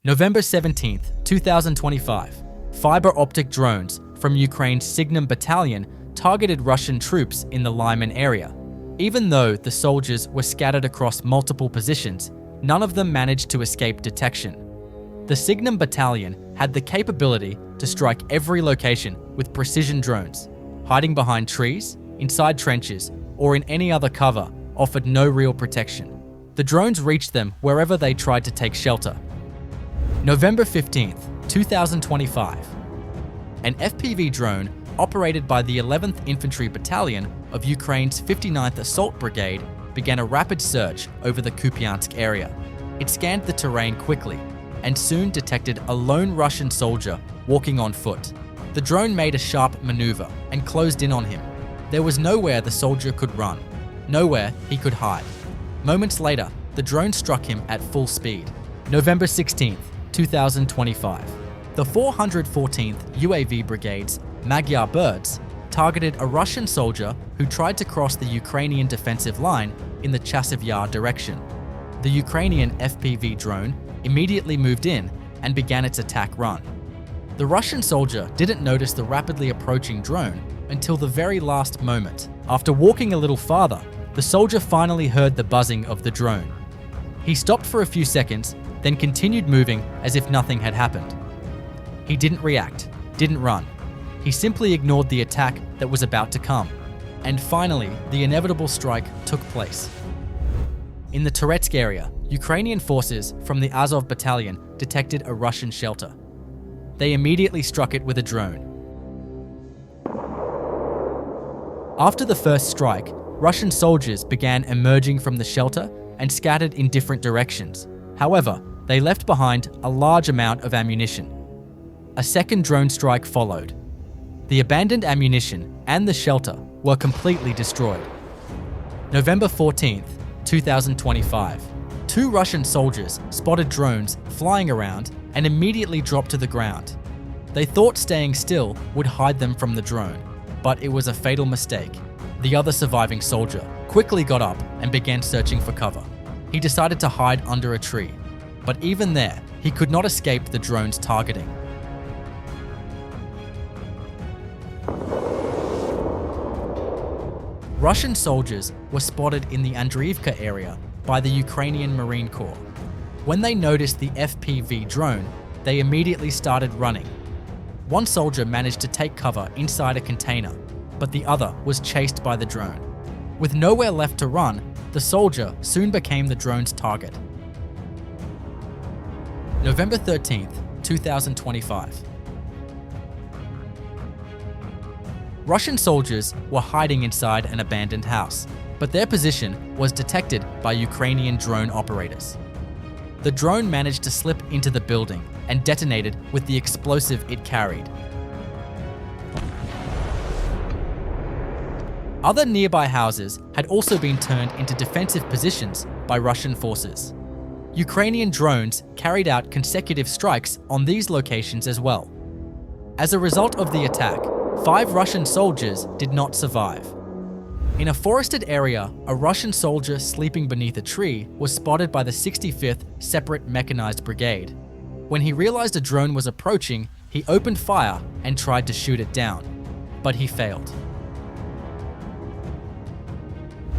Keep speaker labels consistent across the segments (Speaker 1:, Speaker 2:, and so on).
Speaker 1: November 17, 2025. Fiber optic drones from Ukraine's Signum Battalion targeted Russian troops in the Lyman area. Even though the soldiers were scattered across multiple positions, none of them managed to escape detection. The Signum Battalion had the capability to strike every location with precision drones. Hiding behind trees, inside trenches, or in any other cover offered no real protection. The drones reached them wherever they tried to take shelter. November 15, 2025. An FPV drone operated by the 11th Infantry Battalion of Ukraine's 59th Assault Brigade began a rapid search over the Kupiansk area. It scanned the terrain quickly and soon detected a lone Russian soldier walking on foot. The drone made a sharp maneuver and closed in on him. There was nowhere the soldier could run, nowhere he could hide. Moments later, the drone struck him at full speed. November 16, 2025. The 414th UAV Brigade's Magyar Birds targeted a Russian soldier who tried to cross the Ukrainian defensive line in the Chasiv Yar direction. The Ukrainian FPV drone immediately moved in and began its attack run. The Russian soldier didn't notice the rapidly approaching drone until the very last moment. After walking a little farther, the soldier finally heard the buzzing of the drone. He stopped for a few seconds, then continued moving as if nothing had happened. He didn't react, didn't run. He simply ignored the attack that was about to come. And finally, the inevitable strike took place. In the Donetsk area, Ukrainian forces from the Azov Battalion detected a Russian shelter. They immediately struck it with a drone. After the first strike, Russian soldiers began emerging from the shelter and scattered in different directions. However, they left behind a large amount of ammunition. A second drone strike followed. The abandoned ammunition and the shelter were completely destroyed. November 14, 2025. Two Russian soldiers spotted drones flying around and immediately dropped to the ground. They thought staying still would hide them from the drone, but it was a fatal mistake. The other surviving soldier quickly got up and began searching for cover. He decided to hide under a tree, but even there, he could not escape the drone's targeting. Russian soldiers were spotted in the Andreevka area by the Ukrainian Marine Corps. When they noticed the FPV drone, they immediately started running. One soldier managed to take cover inside a container, but the other was chased by the drone. With nowhere left to run, the soldier soon became the drone's target. November 13, 2025. Russian soldiers were hiding inside an abandoned house, but their position was detected by Ukrainian drone operators. The drone managed to slip into the building and detonated with the explosive it carried. Other nearby houses had also been turned into defensive positions by Russian forces. Ukrainian drones carried out consecutive strikes on these locations as well. As a result of the attack, 5 Russian soldiers did not survive. In a forested area, a Russian soldier sleeping beneath a tree was spotted by the 65th Separate Mechanized Brigade. When he realized a drone was approaching, he opened fire and tried to shoot it down, but he failed.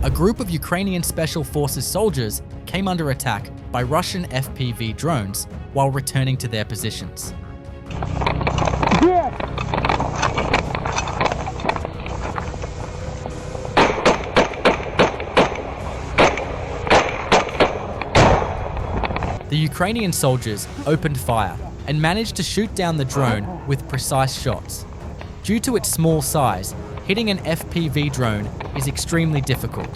Speaker 1: A group of Ukrainian Special Forces soldiers came under attack by Russian FPV drones while returning to their positions. The Ukrainian soldiers opened fire and managed to shoot down the drone with precise shots. Due to its small size, hitting an FPV drone is extremely difficult.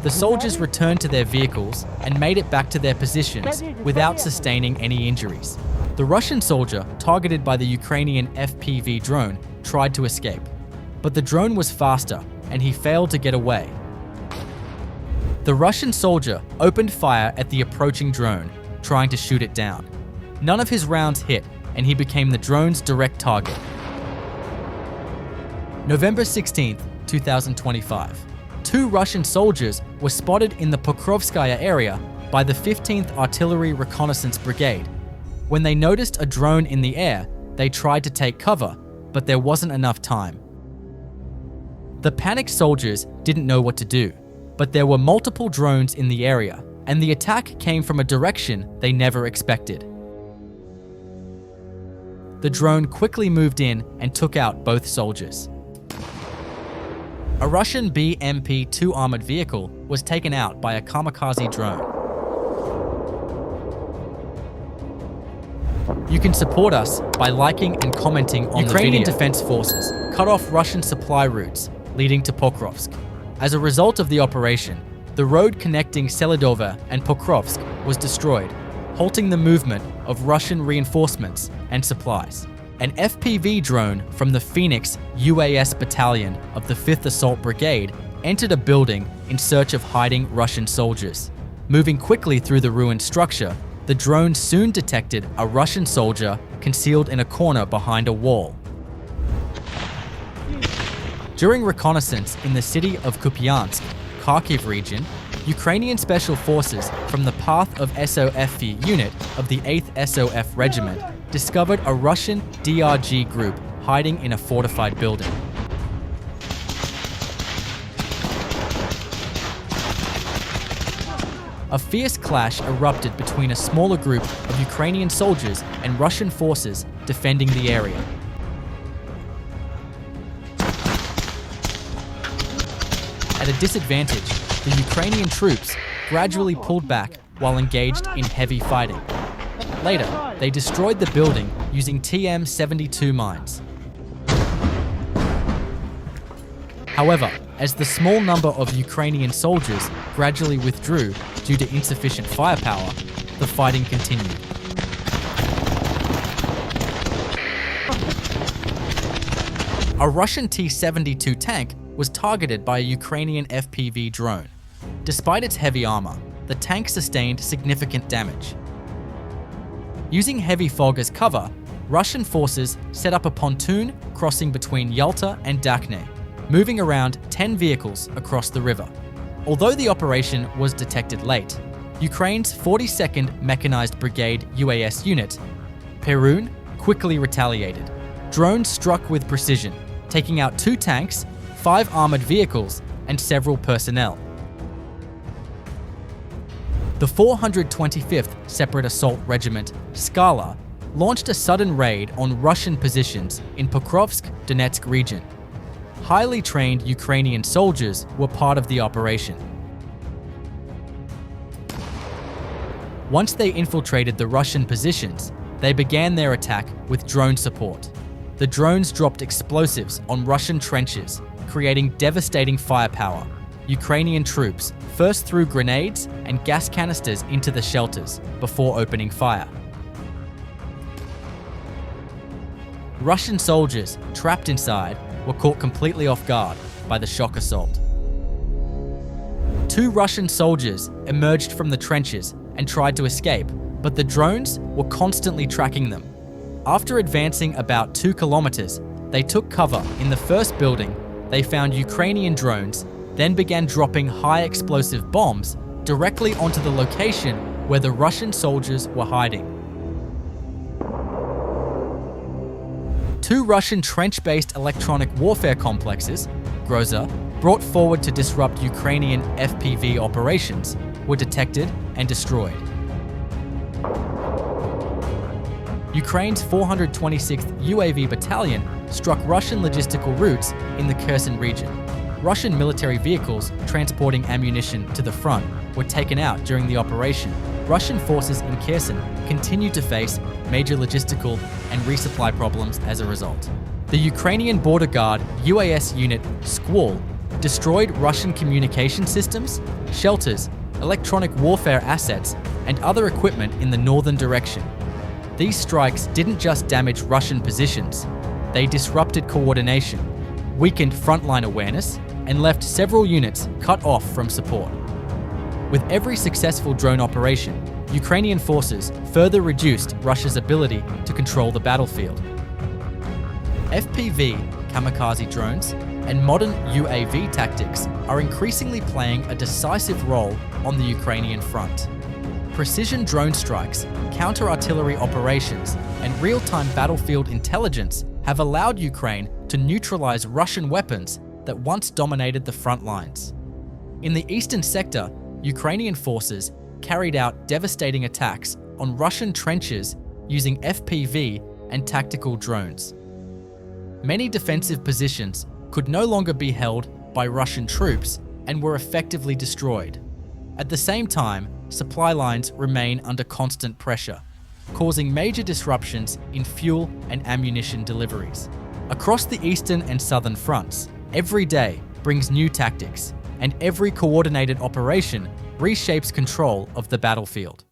Speaker 1: The soldiers returned to their vehicles and made it back to their positions without sustaining any injuries. The Russian soldier targeted by the Ukrainian FPV drone tried to escape, but the drone was faster and he failed to get away. The Russian soldier opened fire at the approaching drone, trying to shoot it down. None of his rounds hit, and he became the drone's direct target. November 16, 2025. 2 Russian soldiers were spotted in the Pokrovskaya area by the 15th Artillery Reconnaissance Brigade. When they noticed a drone in the air, they tried to take cover, but there wasn't enough time. The panicked soldiers didn't know what to do, but there were multiple drones in the area, and the attack came from a direction they never expected. The drone quickly moved in and took out both soldiers. A Russian BMP-2 armored vehicle was taken out by a kamikaze drone. You can support us by liking and commenting on the video. Ukrainian Defense Forces cut off Russian supply routes leading to Pokrovsk. As a result of the operation, the road connecting Selidove and Pokrovsk was destroyed, halting the movement of Russian reinforcements and supplies. An FPV drone from the Phoenix UAS battalion of the 5th Assault Brigade entered a building in search of hiding Russian soldiers. Moving quickly through the ruined structure, the drone soon detected a Russian soldier concealed in a corner behind a wall. During reconnaissance in the city of Kupiansk, Kharkiv region, Ukrainian Special Forces from the Path of SOF unit of the 8th SOF Regiment discovered a Russian DRG group hiding in a fortified building. A fierce clash erupted between a smaller group of Ukrainian soldiers and Russian forces defending the area. At a disadvantage, the Ukrainian troops gradually pulled back while engaged in heavy fighting. Later, they destroyed the building using TM-72 mines. However, as the small number of Ukrainian soldiers gradually withdrew due to insufficient firepower, the fighting continued. A Russian T-72 tank was targeted by a Ukrainian FPV drone. Despite its heavy armor, the tank sustained significant damage. Using heavy fog as cover, Russian forces set up a pontoon crossing between Yalta and Dakhne, moving around 10 vehicles across the river. Although the operation was detected late, Ukraine's 42nd Mechanized Brigade UAS unit, Perun, quickly retaliated. Drones struck with precision, taking out 2 tanks, 5 armored vehicles, and several personnel. The 425th Separate Assault Regiment, Skala, launched a sudden raid on Russian positions in Pokrovsk, Donetsk region. Highly trained Ukrainian soldiers were part of the operation. Once they infiltrated the Russian positions, they began their attack with drone support. The drones dropped explosives on Russian trenches, creating devastating firepower. Ukrainian troops first threw grenades and gas canisters into the shelters before opening fire. Russian soldiers trapped inside were caught completely off guard by the shock assault. 2 Russian soldiers emerged from the trenches and tried to escape, but the drones were constantly tracking them. After advancing about 2 kilometers, they took cover in the first building. They found Ukrainian drones, then began dropping high explosive bombs directly onto the location where the Russian soldiers were hiding. 2 Russian trench-based electronic warfare complexes, Groza, brought forward to disrupt Ukrainian FPV operations, were detected and destroyed. Ukraine's 426th UAV Battalion struck Russian logistical routes in the Kherson region. Russian military vehicles transporting ammunition to the front were taken out during the operation. Russian forces in Kherson continued to face major logistical and resupply problems as a result. The Ukrainian border guard UAS unit Squall destroyed Russian communication systems, shelters, electronic warfare assets, and other equipment in the northern direction. These strikes didn't just damage Russian positions, they disrupted coordination, weakened frontline awareness, and left several units cut off from support. With every successful drone operation, Ukrainian forces further reduced Russia's ability to control the battlefield. FPV, kamikaze drones, and modern UAV tactics are increasingly playing a decisive role on the Ukrainian front. Precision drone strikes, counter-artillery operations, and real-time battlefield intelligence have allowed Ukraine to neutralize Russian weapons that once dominated the front lines. In the eastern sector, Ukrainian forces carried out devastating attacks on Russian trenches using FPV and tactical drones. Many defensive positions could no longer be held by Russian troops and were effectively destroyed. At the same time, supply lines remain under constant pressure, causing major disruptions in fuel and ammunition deliveries. Across the eastern and southern fronts, every day brings new tactics, and every coordinated operation reshapes control of the battlefield.